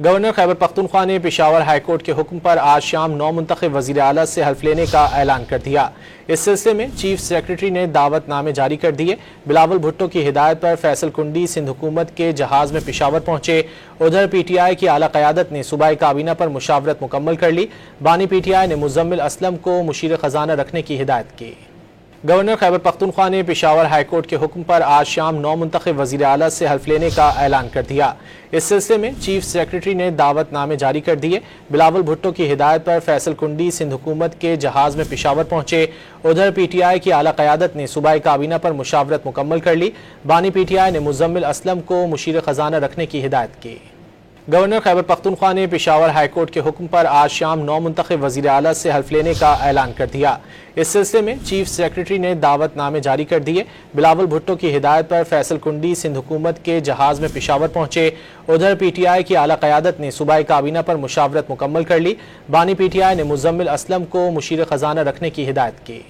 Governor Khyber Pakhtunkhwa نے Peshawar high court کے حکم پر آج شام 9 منتخب وزیر اعلیٰ سے حلف لینے کا اعلان کر دیا۔ اس سلسلے میں چیف سیکرٹری نے دعوت نامے جاری کر دیے۔ بلاول بھٹو کی ہدایت پر فیصل کنڈی سندھ حکومت کے جہاز میں پشاور پہنچے۔ ادھر پی ٹی آئی کی اعلیٰ قیادت نے صوبائی کابینہ پر مشاورت مکمل کر لی۔ بانی پی ٹی آئی نے مزمل اسلم کو مشیر خزانہ رکھنے کی ہدایت کی۔ گورنر خیبر پختونخوا نے پشاور ہائی کورٹ کے حکم پر آج شام 9 منتخب وزیر اعلیٰ سے حلف لینے کا اعلان کر دیا۔ اس سلسلے میں چیف سیکرٹری نے دعوت نامے جاری کر دیے۔ بلاول بھٹو کی ہدایت پر فیصل کنڈی سندھ حکومت کے جہاز میں پشاور پہنچے۔ ادھر پی ٹی آئی کی اعلیٰ قیادت نے صوبائی کابینہ پر مشاورت مکمل کر لی۔ بانی پی ٹی آئی نے مزمل اسلم کو مشیر خزانہ رکھنے کی ہدایت کی۔ گورنر خیبر پختونخوا نے پشاور ہائی کورٹ کے حکم پر آج شام 9 منتخب وزیر اعلیٰ سے حلف لینے کا اعلان کر دیا۔ اس سلسلے میں چیف سیکرٹری نے دعوت نامے جاری کر دیے۔ بلاول بھٹو کی ہدایت پر فیصل کنڈی سندھ حکومت کے جہاز میں پشاور پہنچے۔ ادھر پی ٹی آئی کی اعلیٰ قیادت نے صوبائی کابینہ پر مشاورت مکمل کر لی۔ بانی پی ٹی آئی نے مزمل اسلم کو مشیر خزانہ رکھنے کی ہدایت کی۔